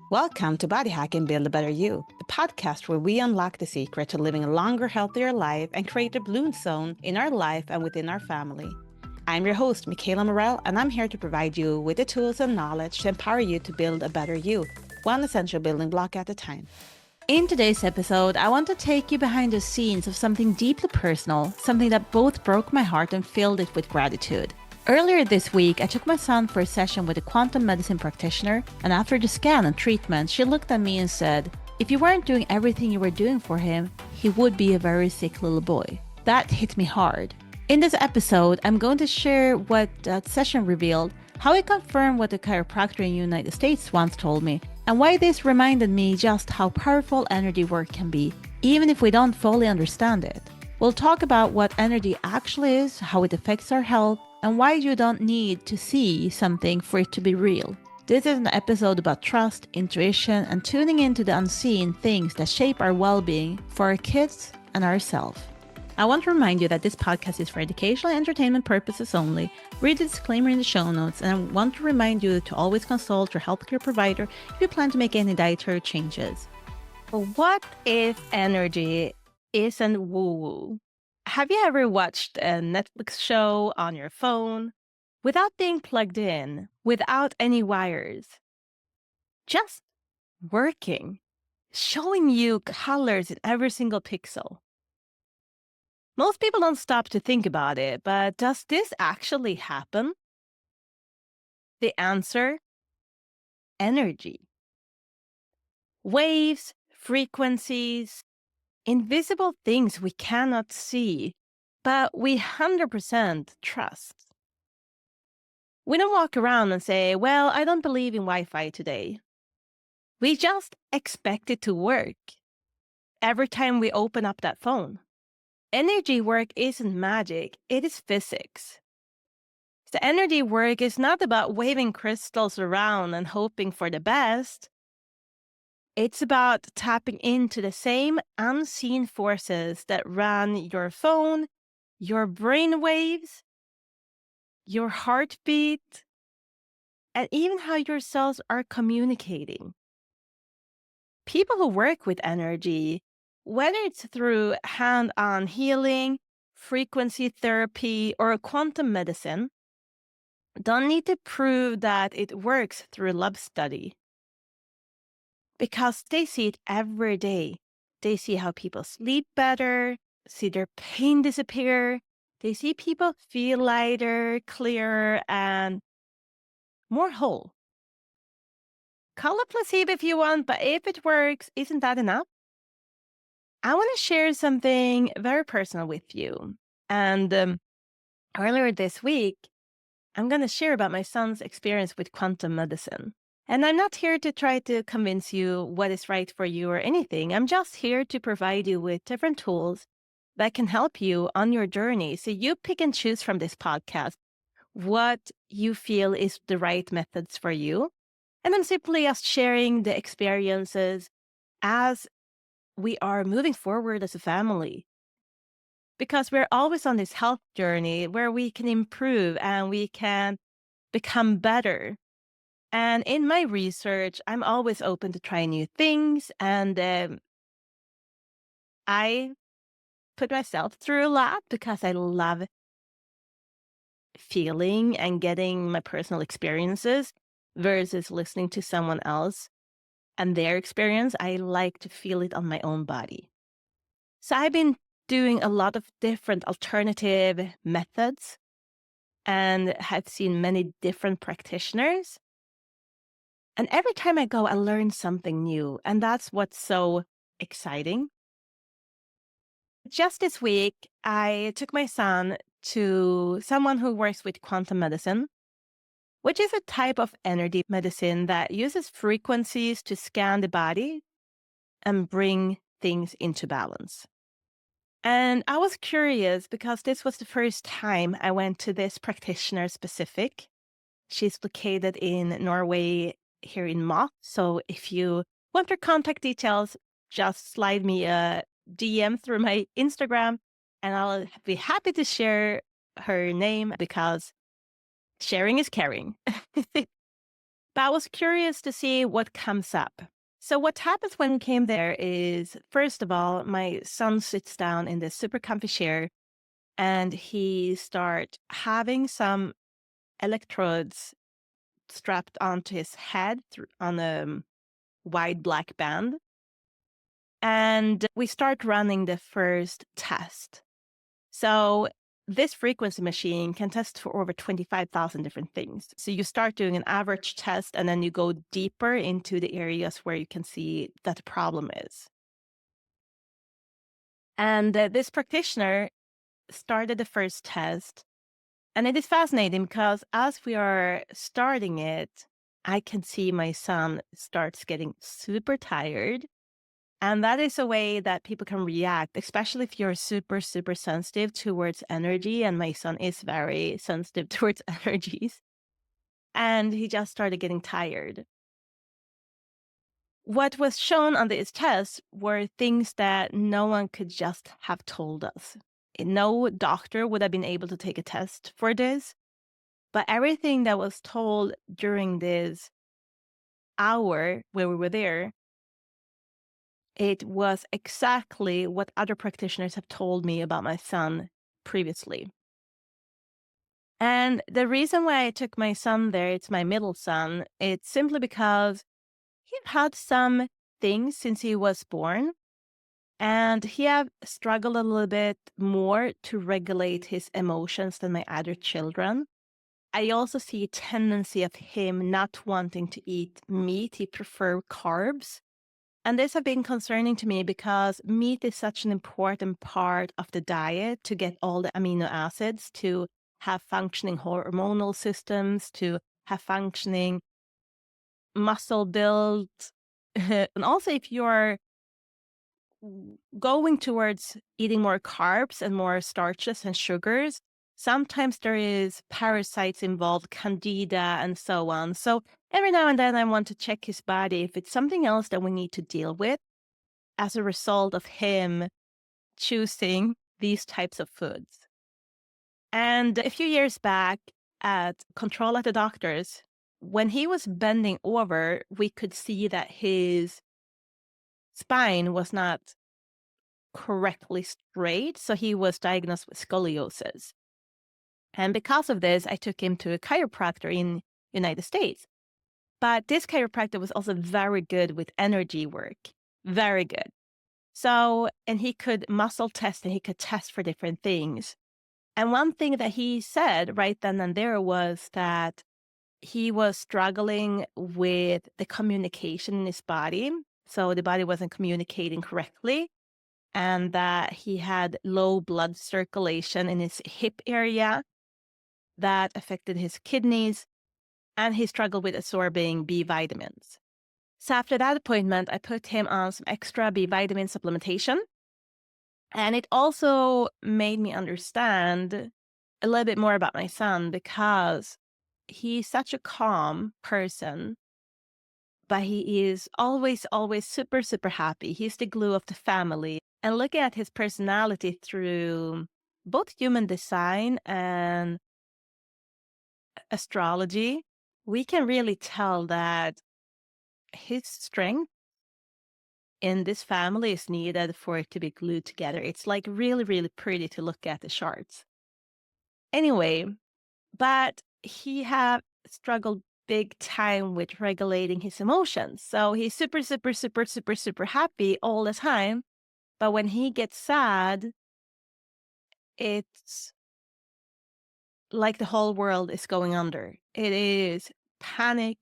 Welcome to Body Hack and Build a Better You, the podcast where we unlock the secret to living a longer, healthier life and create a bloom zone in our life and within our family. I'm your host, Michaela Morell, and I'm here to provide you with the tools and knowledge to empower you to build a better you, one essential building block at a time. In today's episode, I want to take you behind the scenes of something deeply personal, something that both broke my heart and filled it with gratitude. Earlier this week, I took my son for a session with a quantum medicine practitioner, and after the scan and treatment, she looked at me and said, if you weren't doing everything you were doing for him, he would be a very sick little boy. That hit me hard. In this episode, I'm going to share what that session revealed, how it confirmed what a chiropractor in the United States once told me, and why this reminded me just how powerful energy work can be, even if we don't fully understand it. We'll talk about what energy actually is, how it affects our health, and why you don't need to see something for it to be real. This is an episode about trust, intuition, and tuning into the unseen things that shape our well-being for our kids and ourselves. I want to remind you that this podcast is for educational and entertainment purposes only. Read the disclaimer in the show notes, and I want to remind you to always consult your healthcare provider if you plan to make any dietary changes. But what if energy isn't woo-woo? Have you ever watched a Netflix show on your phone without being plugged in, without any wires, just working, showing you colors in every single pixel? Most people don't stop to think about it, but does this actually happen? The answer: energy. Waves, frequencies, invisible things we cannot see, but we 100% trust. We don't walk around and say, well, I don't believe in Wi-Fi today. We just expect it to work every time we open up that phone. Energy work isn't magic, it is physics. The energy work is not about waving crystals around and hoping for the best. It's about tapping into the same unseen forces that run your phone, your brain waves, your heartbeat, and even how your cells are communicating. People who work with energy, whether it's through hand-on healing, frequency therapy, or quantum medicine, don't need to prove that it works through lab study, because they see it every day. They see how people sleep better, see their pain disappear. They see people feel lighter, clearer, and more whole. Call it placebo if you want, but if it works, isn't that enough? I want to share something very personal with you. And earlier this week, I'm going to share about my son's experience with quantum medicine. And I'm not here to try to convince you what is right for you or anything. I'm just here to provide you with different tools that can help you on your journey. So you pick and choose from this podcast what you feel is the right methods for you. And I'm simply just sharing the experiences as we are moving forward as a family. Because we're always on this health journey where we can improve and we can become better. And in my research, I'm always open to try new things. And I put myself through a lot because I love feeling and getting my personal experiences versus listening to someone else and their experience. I like to feel it on my own body. So I've been doing a lot of different alternative methods and have seen many different practitioners. And every time I go, I learn something new. And that's what's so exciting. Just this week, I took my son to someone who works with quantum medicine, which is a type of energy medicine that uses frequencies to scan the body and bring things into balance. And I was curious because this was the first time I went to this practitioner specific. She's located in Norway, here in Moss. So if you want her contact details, just slide me a DM through my Instagram and I'll be happy to share her name because sharing is caring. But I was curious to see what comes up. So what happens when we came there is, first of all, my son sits down in this super comfy chair and he start having some electrodes strapped onto his head on a wide black band. And we start running the first test. So this frequency machine can test for over 25,000 different things. So you start doing an average test and then you go deeper into the areas where you can see that the problem is. And this practitioner started the first test. And it is fascinating because as we are starting it, I can see my son starts getting super tired. And that is a way that people can react, especially if you're super, super sensitive towards energy. And my son is very sensitive towards energies. And he just started getting tired. What was shown on these tests were things that no one could just have told us. No doctor would have been able to take a test for this. But everything that was told during this hour where we were there, it was exactly what other practitioners have told me about my son previously. And the reason why I took my son there, it's my middle son, it's simply because he had some things since he was born, and he have struggled a little bit more to regulate his emotions than my other children. I also see a tendency of him not wanting to eat meat. He prefer carbs. And this have been concerning to me because meat is such an important part of the diet to get all the amino acids, to have functioning hormonal systems, to have functioning muscle build. And also, if you're going towards eating more carbs and more starches and sugars, sometimes there is parasites involved, candida and so on. So every now and then I want to check his body if it's something else that we need to deal with as a result of him choosing these types of foods. And a few years back at control at the doctor's, when he was bending over, we could see that his spine was not correctly straight. So he was diagnosed with scoliosis. And because of this, I took him to a chiropractor in United States. But this chiropractor was also very good with energy work. Very good. So, and he could muscle test and he could test for different things. And one thing that he said right then and there was that he was struggling with the communication in his body. So the body wasn't communicating correctly, and that he had low blood circulation in his hip area that affected his kidneys, and he struggled with absorbing B vitamins. So after that appointment, I put him on some extra B vitamin supplementation. And it also made me understand a little bit more about my son because he's such a calm person, but he is always, always super, super happy. He's the glue of the family. And looking at his personality through both human design and astrology, we can really tell that his strength in this family is needed for it to be glued together. It's like really, really pretty to look at the charts. Anyway, but he have struggled big time with regulating his emotions. So he's super, super, super, super, super happy all the time. But when he gets sad, it's like the whole world is going under. It is panic.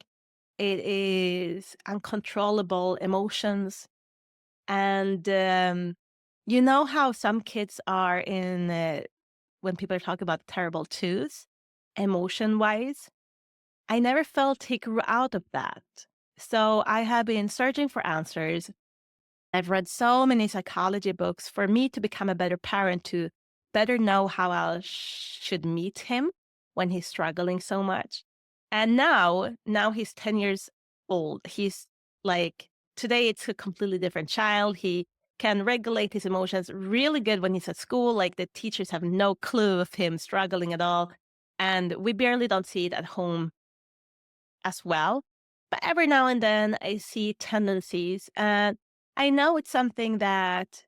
It is uncontrollable emotions. And you know how some kids are in when people talk about terrible twos, emotion wise? I never felt he grew out of that. So I have been searching for answers. I've read so many psychology books for me to become a better parent, to better know how I should meet him when he's struggling so much. And now he's 10 years old. He's like, today it's a completely different child. He can regulate his emotions really good when he's at school. Like the teachers have no clue of him struggling at all. And we barely don't see it at home as well. But every now and then I see tendencies, and I know it's something that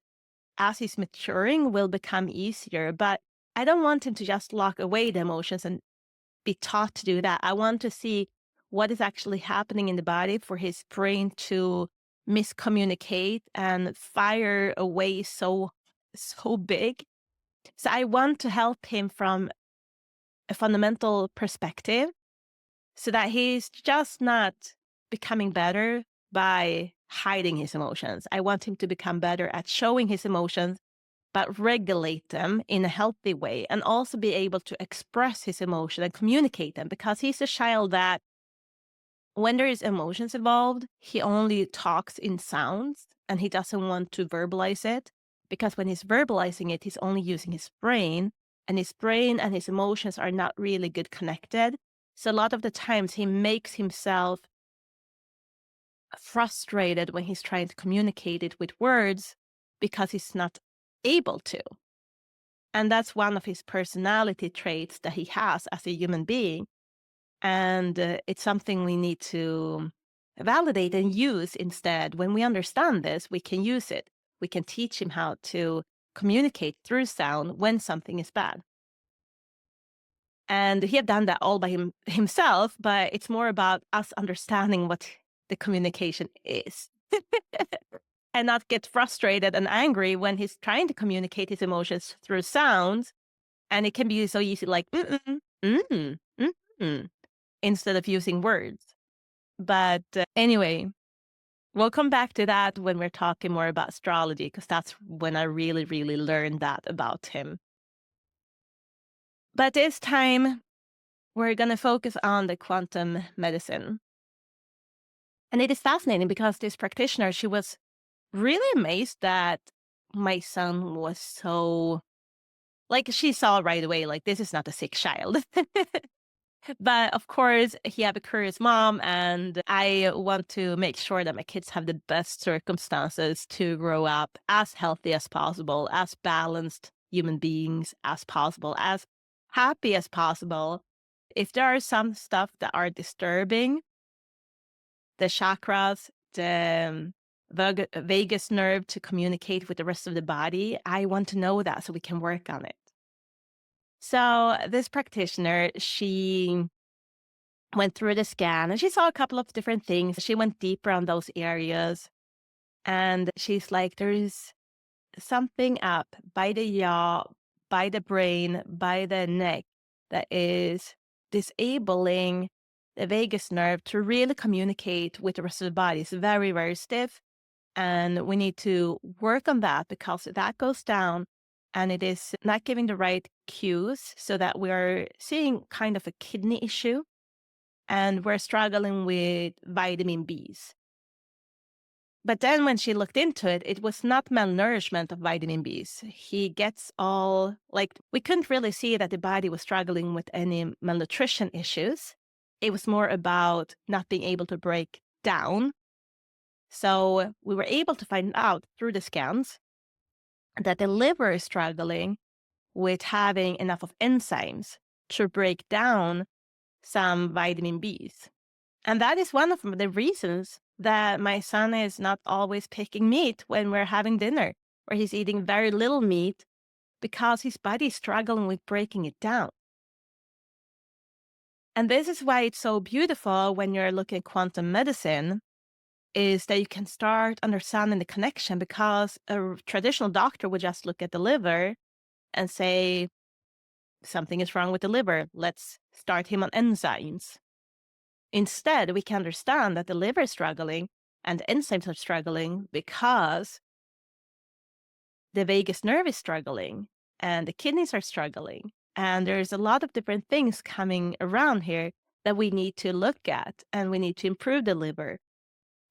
as he's maturing will become easier, but I don't want him to just lock away the emotions and be taught to do that. I want to see what is actually happening in the body for his brain to miscommunicate and fire away so big. So I want to help him from a fundamental perspective so that he's just not becoming better by hiding his emotions. I want him to become better at showing his emotions, but regulate them in a healthy way and also be able to express his emotion and communicate them because he's a child that when there is emotions involved, he only talks in sounds and he doesn't want to verbalize it because when he's verbalizing it, he's only using his brain and his brain and his emotions are not really good connected. So a lot of the times he makes himself frustrated when he's trying to communicate it with words because he's not able to. And that's one of his personality traits that he has as a human being. And it's something we need to validate and use instead. When we understand this, we can use it. We can teach him how to communicate through sound when something is bad. And he had done that all by himself, but it's more about us understanding what the communication is. And not get frustrated and angry when he's trying to communicate his emotions through sounds. And it can be so easy, like, mm-mm, mm-mm, mm-mm, instead of using words. But anyway, we'll come back to that when we're talking more about astrology, because that's when I really, really learned that about him. But this time, we're going to focus on the quantum medicine. And it is fascinating because this practitioner, she was really amazed that my son was so, like, she saw right away, like, this is not a sick child. But of course, he have a curious mom, and I want to make sure that my kids have the best circumstances to grow up as healthy as possible, as balanced human beings as possible, as happy as possible. If there are some stuff that are disturbing, the chakras, the vagus nerve to communicate with the rest of the body, I want to know that so we can work on it. So this practitioner, she went through the scan and she saw a couple of different things. She went deeper on those areas and she's like, there's something up by the jaw, by the brain, by the neck that is disabling the vagus nerve to really communicate with the rest of the body. It's very, very stiff. And we need to work on that because that goes down and it is not giving the right cues so that we're seeing kind of a kidney issue and we're struggling with vitamin Bs. But then when she looked into it, it was not malnourishment of vitamin Bs. He gets all, like, we couldn't really see that the body was struggling with any malnutrition issues. It was more about not being able to break down. So we were able to find out through the scans that the liver is struggling with having enough of enzymes to break down some vitamin Bs. And that is one of the reasons that my son is not always picking meat when we're having dinner, or he's eating very little meat because his body is struggling with breaking it down. And this is why it's so beautiful when you're looking at quantum medicine, is that you can start understanding the connection because a traditional doctor would just look at the liver and say, something is wrong with the liver. Let's start him on enzymes. Instead, we can understand that the liver is struggling and the enzymes are struggling because the vagus nerve is struggling and the kidneys are struggling. And there's a lot of different things coming around here that we need to look at and we need to improve the liver.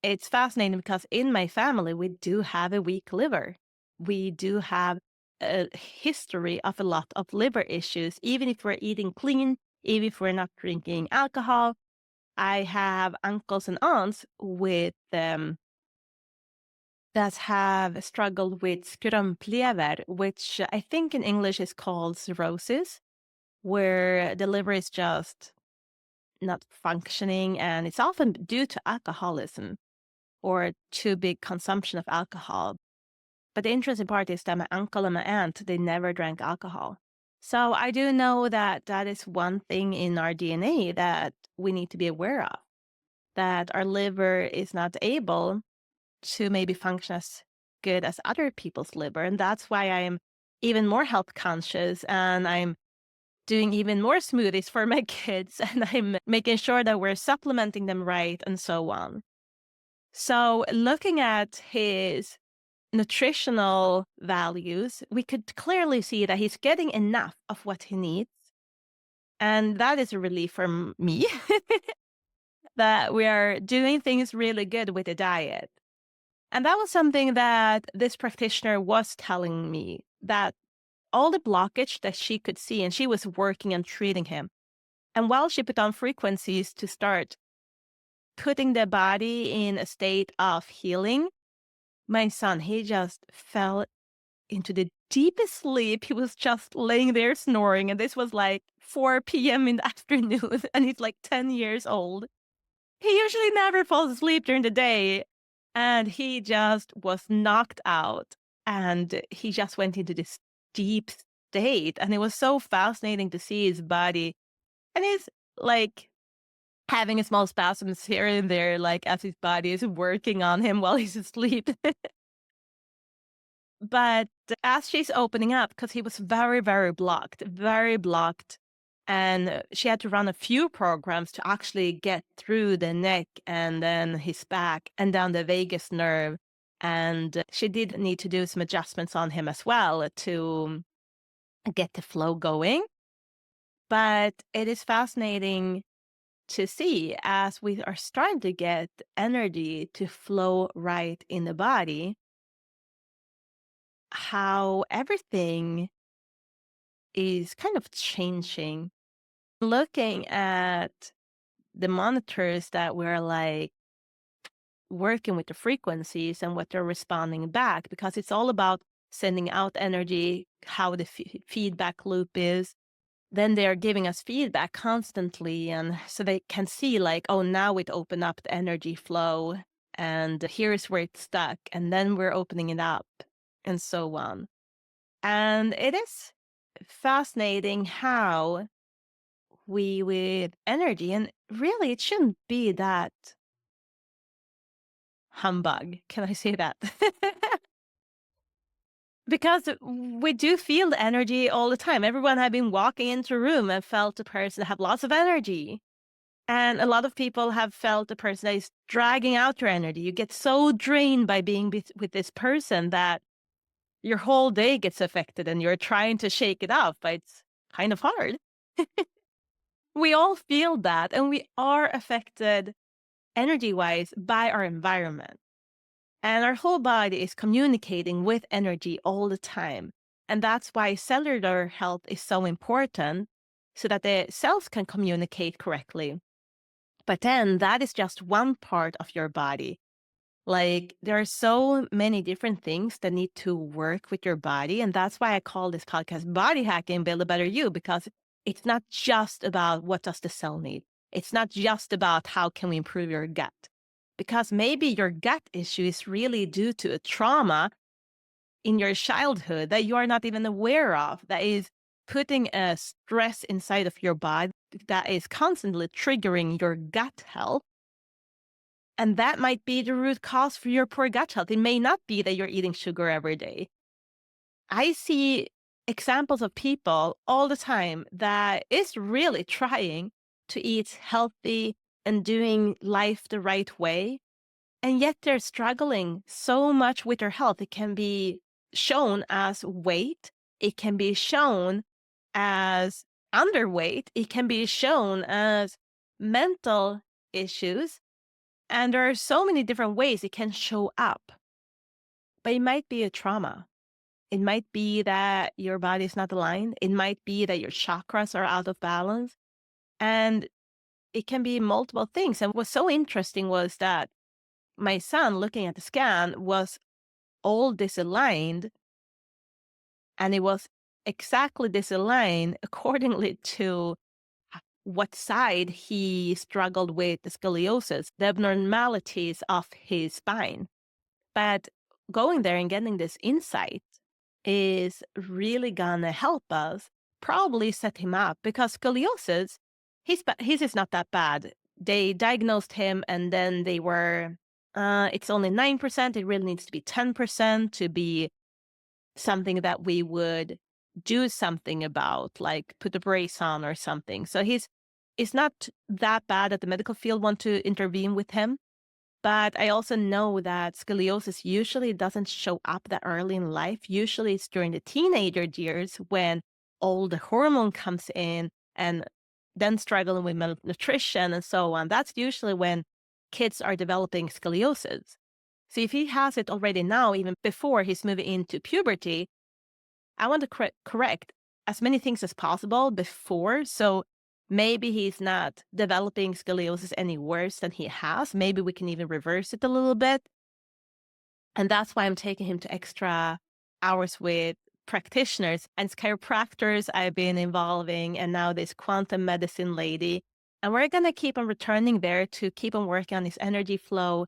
It's fascinating because in my family, we do have a weak liver. We do have a history of a lot of liver issues, even if we're eating clean, even if we're not drinking alcohol. I have uncles and aunts with that have struggled with skrumplever, which I think in English is called cirrhosis, where the liver is just not functioning, and it's often due to alcoholism or too big consumption of alcohol. But the interesting part is that my uncle and my aunt, they never drank alcohol. So I do know that that is one thing in our DNA that we need to be aware of, that our liver is not able to maybe function as good as other people's liver. And that's why I'm even more health conscious, and I'm doing even more smoothies for my kids, and I'm making sure that we're supplementing them right and so on. So, looking at his nutritional values, we could clearly see that he's getting enough of what he needs. And that is a relief for me that we are doing things really good with the diet. And that was something that this practitioner was telling me, that all the blockage that she could see, and she was working and treating him. And while she put on frequencies to start putting the body in a state of healing, my son, he just fell into the deepest sleep. He was just laying there snoring. And this was like 4 p.m. in the afternoon. And he's like 10 years old. He usually never falls asleep during the day. And he just was knocked out. And he just went into this deep state. And it was so fascinating to see his body. And he's like having a small spasms here and there, like as his body is working on him while he's asleep. But as she's opening up, because he was very, very blocked, and she had to run a few programs to actually get through the neck and then his back and down the vagus nerve. And she did need to do some adjustments on him as well to get the flow going. But it is fascinating to see as we are starting to get energy to flow right in the body, how everything is kind of changing. Looking at the monitors that we're like working with the frequencies and what they're responding back, because it's all about sending out energy, how the feedback loop is. Then they're giving us feedback constantly. And so they can see, like, oh, now it opened up the energy flow, and here's where it's stuck. And then we're opening it up, and so on. And it is fascinating how we, with energy, and really, it shouldn't be that humbug. Can I say that? Because we do feel the energy all the time. Everyone have been walking into a room and felt a person have lots of energy. And a lot of people have felt a person that is dragging out your energy. You get so drained by being with this person that your whole day gets affected and you're trying to shake it off, but it's kind of hard. We all feel that, and we are affected energy wise by our environment. And our whole body is communicating with energy all the time. And that's why cellular health is so important, so that the cells can communicate correctly. But then that is just one part of your body. Like, there are so many different things that need to work with your body. And that's why I call this podcast Body Hacking Build a Better You, because it's not just about what does the cell need. It's not just about how can we improve your gut. Because maybe your gut issue is really due to a trauma in your childhood that you are not even aware of, that is putting a stress inside of your body that is constantly triggering your gut health. And that might be the root cause for your poor gut health. It may not be that you're eating sugar every day. I see examples of people all the time that is really trying to eat healthy and doing life the right way. And yet they're struggling so much with their health. It can be shown as weight. It can be shown as underweight. It can be shown as mental issues. And there are so many different ways it can show up. But it might be a trauma. It might be that your body is not aligned. It might be that your chakras are out of balance. And it can be multiple things. And what's so interesting was that my son, looking at the scan, was all disaligned. And it was exactly disaligned accordingly to what side he struggled with the scoliosis, the abnormalities of his spine. But going there and getting this insight is really gonna help us probably set him up because scoliosis, his is not that bad. They diagnosed him and then they were, it's only 9%. It really needs to be 10% to be something that we would do something about, like put a brace on or something. So it's not that bad that the medical field want to intervene with him. But I also know that scoliosis usually doesn't show up that early in life. Usually it's during the teenager years when all the hormone comes in and then struggling with malnutrition and so on. That's usually when kids are developing scoliosis. So if he has it already now, even before he's moving into puberty, I want to correct as many things as possible before. So maybe he's not developing scoliosis any worse than he has. Maybe we can even reverse it a little bit. And that's why I'm taking him to extra hours with practitioners and chiropractors I've been involving, and now this quantum medicine lady. And we're going to keep on returning there to keep on working on his energy flow.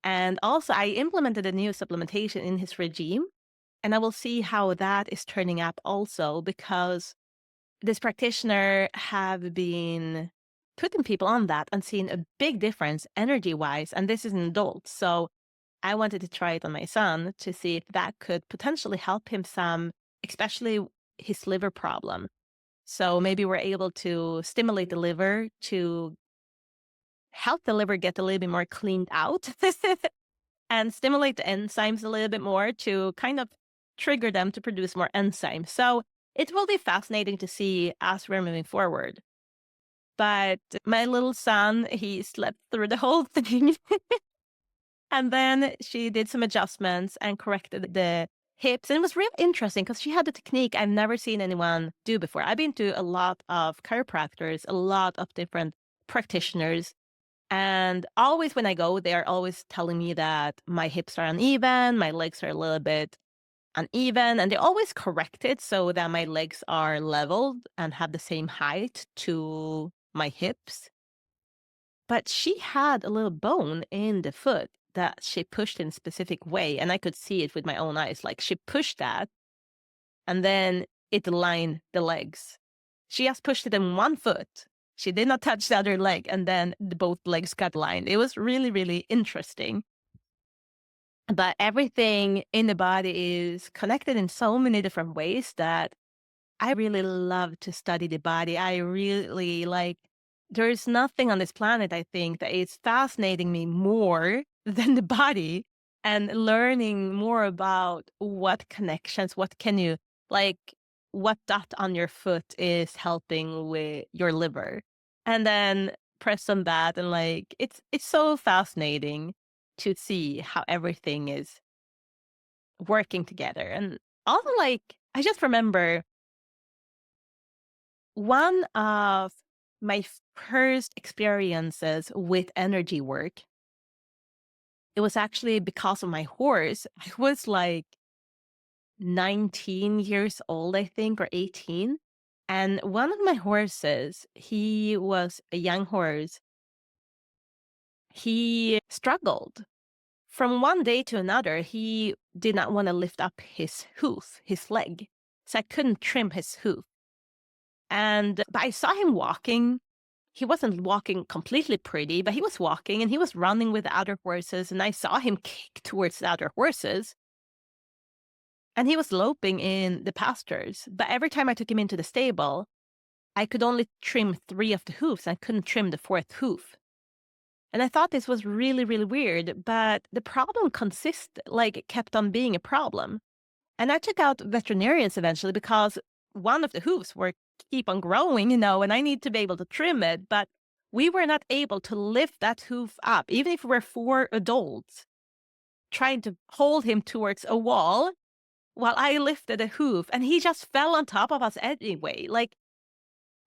And also, I implemented a new supplementation in his regime, and I will see how that is turning up also because this practitioner have been putting people on that and seeing a big difference energy wise. And this is an adult. So I wanted to try it on my son to see if that could potentially help him some, especially his liver problem. So maybe we're able to stimulate the liver to help the liver get a little bit more cleaned out and stimulate the enzymes a little bit more to kind of trigger them to produce more enzymes. So it will be fascinating to see as we're moving forward. But my little son, he slept through the whole thing. And then she did some adjustments and corrected the hips. And it was really interesting because she had a technique I've never seen anyone do before. I've been to a lot of chiropractors, a lot of different practitioners. And always when I go, they're always telling me that my hips are uneven, my legs are a little bit uneven, and they always correct it so that my legs are leveled and have the same height to my hips. But she had a little bone in the foot that she pushed in a specific way, and I could see it with my own eyes. Like she pushed that, and then it aligned the legs. She just pushed it in one foot. She did not touch the other leg, and then both legs got aligned. It was really, really interesting. But everything in the body is connected in so many different ways that I really love to study the body. I really like, there's nothing on this planet, I think, that is fascinating me more than the body and learning more about what connections, what can you, like, what dot on your foot is helping with your liver. And then press on that. And like, it's so fascinating to see how everything is working together. And also, like, I just remember one of my first experiences with energy work, it was actually because of my horse. I was like 19 years old, I think, or 18. And one of my horses, he was a young horse. He struggled. From one day to another, he did not want to lift up his hoof, his leg. So I couldn't trim his hoof. But I saw him walking. He wasn't walking completely pretty, but he was walking and he was running with the other horses. And I saw him kick towards the other horses. And he was loping in the pastures. But every time I took him into the stable, I could only trim 3 of the hoofs. I couldn't trim the 4th hoof. And I thought this was really, really weird. But the problem it kept on being a problem. And I took out veterinarians eventually because one of the hoofs were keep on growing, and I need to be able to trim it. But we were not able to lift that hoof up, even if we're 4 adults trying to hold him towards a wall while I lifted a hoof, and he just fell on top of us anyway. Like,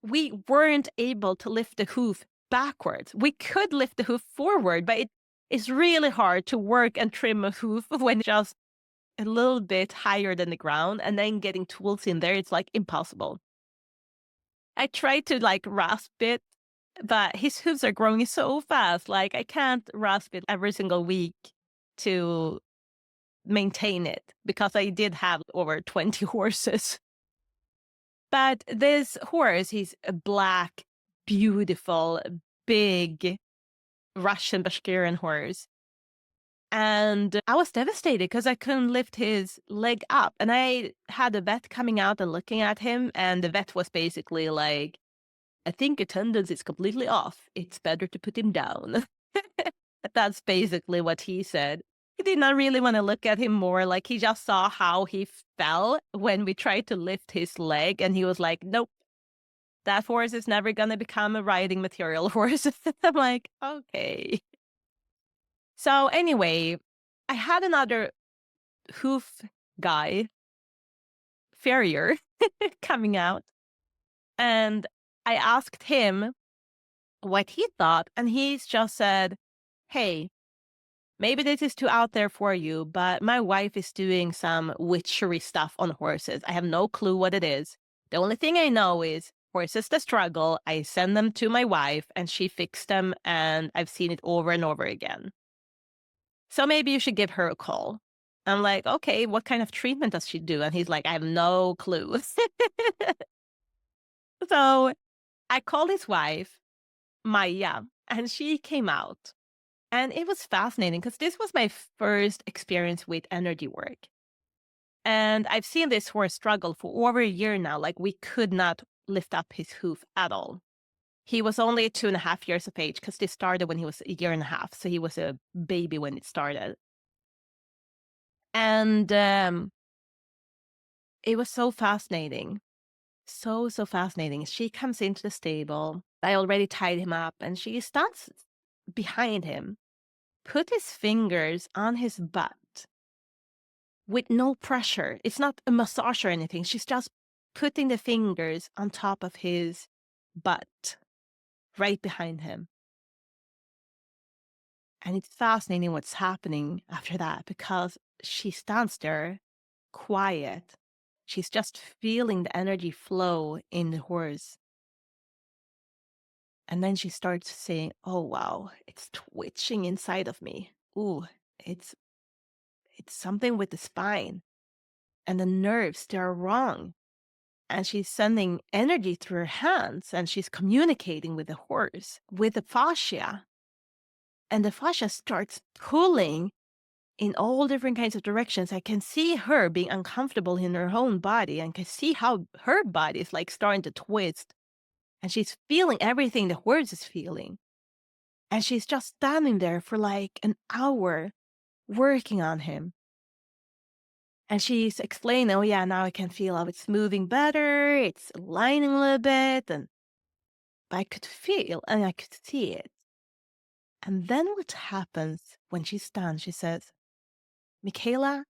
we weren't able to lift the hoof backwards. We could lift the hoof forward, but it is really hard to work and trim a hoof when just a little bit higher than the ground, and then getting tools in there, it's like impossible. I tried to like rasp it But his hooves are growing so fast. Like I can't rasp it every single week to maintain it because I did have over 20 horses. But this horse, he's a black, beautiful, big Russian Bashkirian horse. And I was devastated because I couldn't lift his leg up. And I had a vet coming out and looking at him. And the vet was basically like, I think attendance is completely off. It's better to put him down. That's basically what he said. He did not really want to look at him more. Like he just saw how he fell when we tried to lift his leg. And he was like, nope, that horse is never going to become a riding material horse. I'm like, okay. So anyway, I had another hoof guy, farrier, coming out. And I asked him what he thought. And he's just said, hey, maybe this is too out there for you, but my wife is doing some witchery stuff on horses. I have no clue what it is. The only thing I know is horses that struggle, I send them to my wife and she fixed them, and I've seen it over and over again. So maybe you should give her a call. I'm like, okay, what kind of treatment does she do? And he's like, I have no clue. So I called his wife, Maya, and she came out. And it was fascinating because this was my first experience with energy work. And I've seen this horse struggle for over a year now. Like we could not lift up his hoof at all. He was only 2.5 years of age because this started when he was a year and a half. So he was a baby when it started. And it was so fascinating. So fascinating. She comes into the stable. I already tied him up and she stands behind him, put his fingers on his butt with no pressure. It's not a massage or anything. She's just putting the fingers on top of his butt, right behind him. And it's fascinating what's happening after that because she stands there quiet. She's just feeling the energy flow in the horse. And then she starts saying, oh, wow, it's twitching inside of me. Ooh, it's something with the spine and the nerves, they're wrong. And she's sending energy through her hands and she's communicating with the horse, with the fascia. And the fascia starts pulling in all different kinds of directions. I can see her being uncomfortable in her own body and can see how her body is like starting to twist. And she's feeling everything the horse is feeling. And she's just standing there for like an hour working on him. And she's explaining, oh yeah, now I can feel how it's moving better. It's aligning a little bit. And I could feel and I could see it. And then what happens when she's done, she says, Michaela,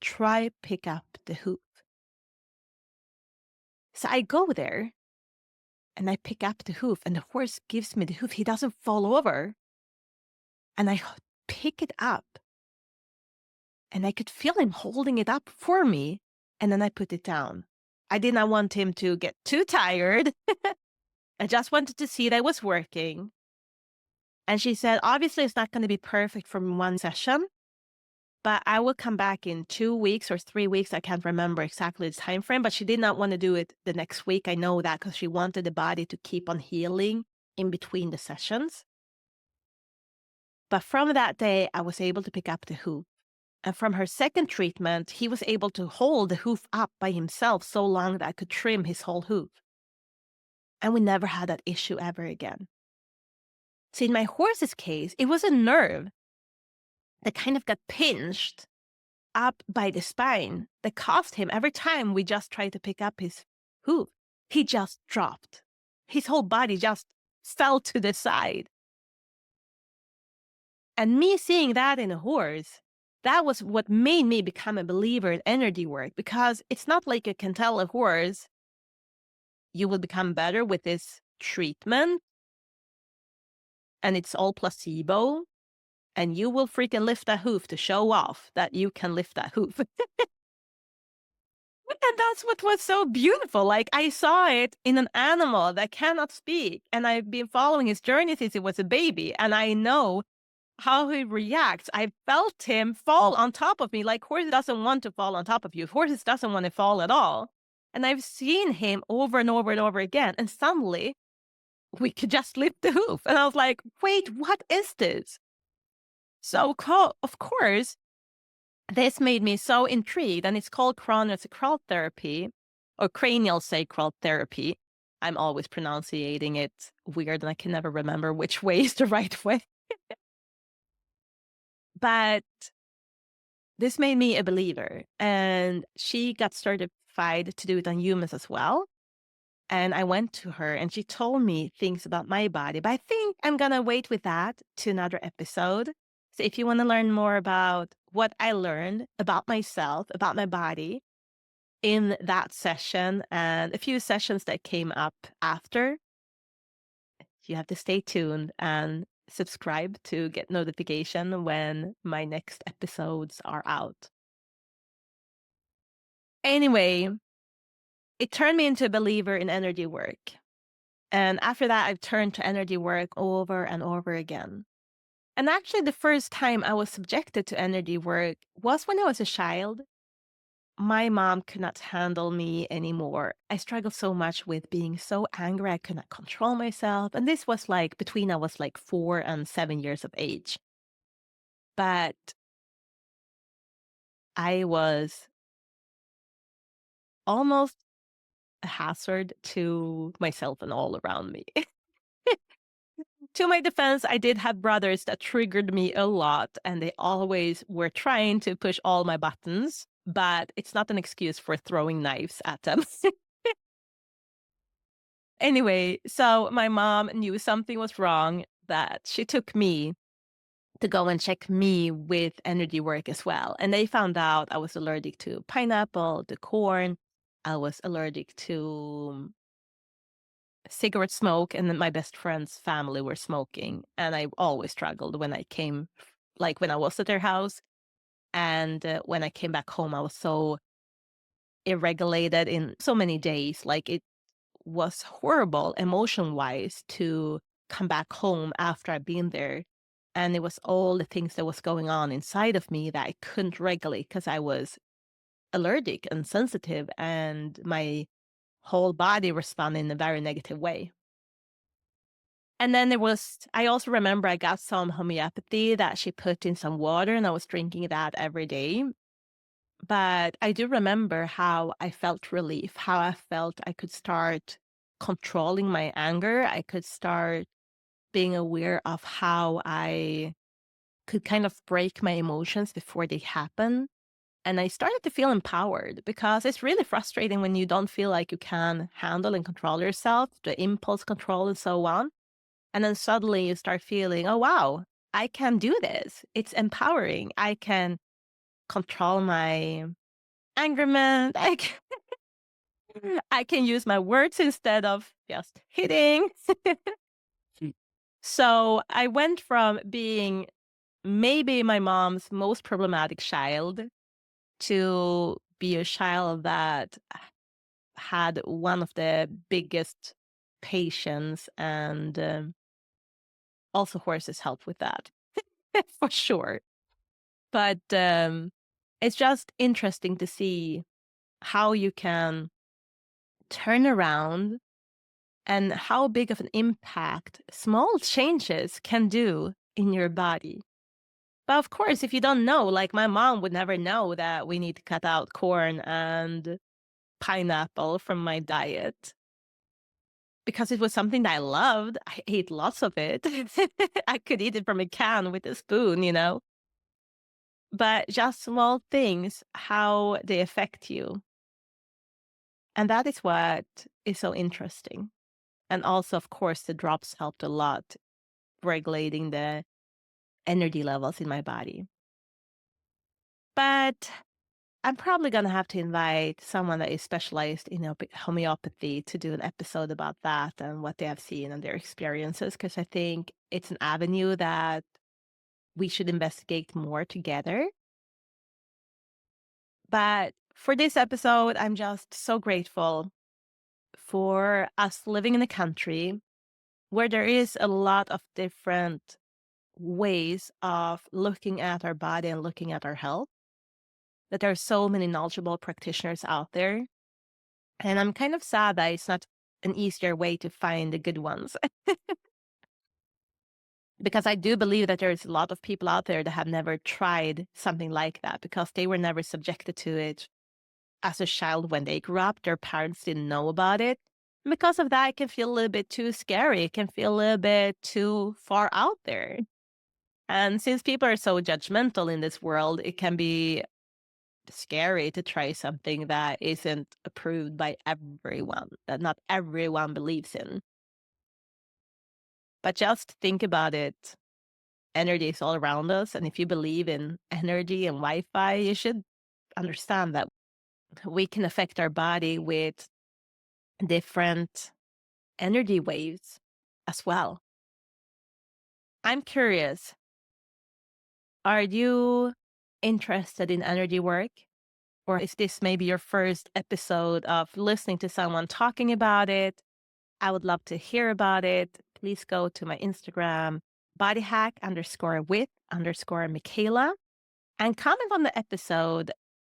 try pick up the hoof. So I go there and I pick up the hoof and the horse gives me the hoof. He doesn't fall over. And I pick it up. And I could feel him holding it up for me. And then I put it down. I did not want him to get too tired. I just wanted to see that it was working. And she said, obviously, it's not going to be perfect from one session, but I will come back in 2 weeks or 3 weeks. I can't remember exactly the time frame, but she did not want to do it the next week. I know that because she wanted the body to keep on healing in between the sessions. But from that day, I was able to pick up the hoof. And from her second treatment, he was able to hold the hoof up by himself so long that I could trim his whole hoof. And we never had that issue ever again. See, in my horse's case, it was a nerve that kind of got pinched up by the spine that caused him, every time we just tried to pick up his hoof, he just dropped. His whole body just fell to the side. And me seeing that in a horse, that was what made me become a believer in energy work, because it's not like you can tell a horse, you will become better with this treatment and it's all placebo and you will freaking lift that hoof to show off that you can lift that hoof. And that's what was so beautiful. Like I saw it in an animal that cannot speak. And I've been following his journey since he was a baby. And I know how he reacts. I felt him fall on top of me. Like horse doesn't want to fall on top of you. Horses doesn't want to fall at all. And I've seen him over and over and over again. And suddenly we could just lift the hoof. And I was like, wait, what is this? So of course, this made me so intrigued, and it's called craniosacral therapy or cranial sacral therapy. I'm always pronouncing it weird, and I can never remember which way is the right way. But this made me a believer, and she got certified to do it on humans as well. And I went to her, and she told me things about my body. But I think I'm gonna wait with that to another episode. So if you want to learn more about what I learned about myself, about my body, in that session and a few sessions that came up after, you have to stay tuned and subscribe to get notification when my next episodes are out. Anyway, it turned me into a believer in energy work. And after that, I've turned to energy work over and over again. And actually, the first time I was subjected to energy work was when I was a child. My mom could not handle me anymore. I struggled so much with being so angry. I could not control myself. And this was like between I was like 4 and 7 years of age. But I was almost a hazard to myself and all around me. To my defense, I did have brothers that triggered me a lot, and they always were trying to push all my buttons, but it's not an excuse for throwing knives at them. Anyway, so my mom knew something was wrong, that she took me to go and check me with energy work as well. And they found out I was allergic to pineapple, to corn. I was allergic to cigarette smoke, and then my best friend's family were smoking. And I always struggled when I came, like when I was at their house. And when I came back home, I was so irregulated in so many days. Like it was horrible emotion wise to come back home after I'd been there. And it was all the things that was going on inside of me that I couldn't regulate because I was allergic and sensitive, and my whole body responded in a very negative way. And then I also remember I got some homeopathy that she put in some water, and I was drinking that every day. But I do remember how I felt relief, how I felt I could start controlling my anger. I could start being aware of how I could kind of break my emotions before they happen. And I started to feel empowered, because it's really frustrating when you don't feel like you can handle and control yourself, the impulse control and so on. And then suddenly you start feeling, oh, wow, I can do this. It's empowering. I can control my angerment. I can use my words instead of just hitting. So I went from being maybe my mom's most problematic child to be a child that had one of the biggest patience, and also horses help with that for sure. But it's just interesting to see how you can turn around and how big of an impact small changes can do in your body. But of course, if you don't know, like my mom would never know that we need to cut out corn and pineapple from my diet, because it was something that I loved. I ate lots of it. I could eat it from a can with a spoon. But just small things, how they affect you. And that is what is so interesting. And also, of course, the drops helped a lot regulating the energy levels in my body. But I'm probably going to have to invite someone that is specialized in homeopathy to do an episode about that and what they have seen and their experiences, because I think it's an avenue that we should investigate more together. But For this episode, I'm just so grateful for us living in a country where there is a lot of different ways of looking at our body and looking at our health, that there are so many knowledgeable practitioners out there. And I'm kind of sad that it's not an easier way to find the good ones. Because I do believe that there's a lot of people out there that have never tried something like that because they were never subjected to it as a child when they grew up. Their parents didn't know about it. And because of that, it can feel a little bit too scary. It can feel a little bit too far out there. And since people are so judgmental in this world, it can be scary to try something that isn't approved by everyone, that not everyone believes in. But just think about it. Energy is all around us. And if you believe in energy and Wi-Fi, you should understand that we can affect our body with different energy waves as well. I'm curious, are you interested in energy work? Or is this maybe your first episode of listening to someone talking about it? I would love to hear about it. Please go to my Instagram, bodyhack_with_Michaela, and comment on the episode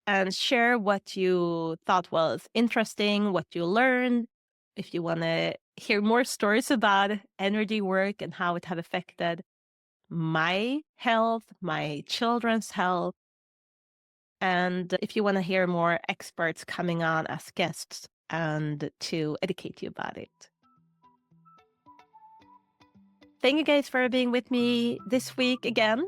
and share what you thought was interesting, what you learned. If you want to hear more stories about energy work and how it have affected my health, my children's health, and if you want to hear more experts coming on as guests and to educate you about it. Thank you guys for being with me this week again.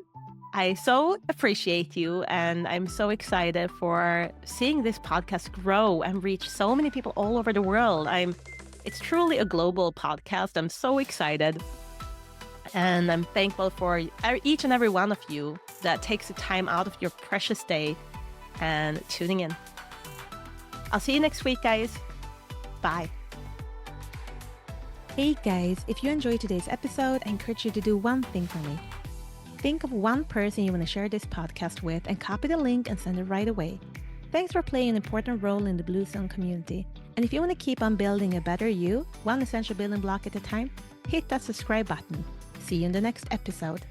I so appreciate you, and I'm so excited for seeing this podcast grow and reach so many people all over the world. It's truly a global podcast. I'm so excited, and I'm thankful for each and every one of you that takes the time out of your precious day and tuning in. I'll see you next week, guys. Bye. Hey guys, if you enjoyed today's episode, I encourage you to do one thing for me. Think of one person you want to share this podcast with and copy the link and send it right away. Thanks for playing an important role in the Blue Zone community. And if you want to keep on building a better you, one essential building block at a time, hit that subscribe button. See you in the next episode.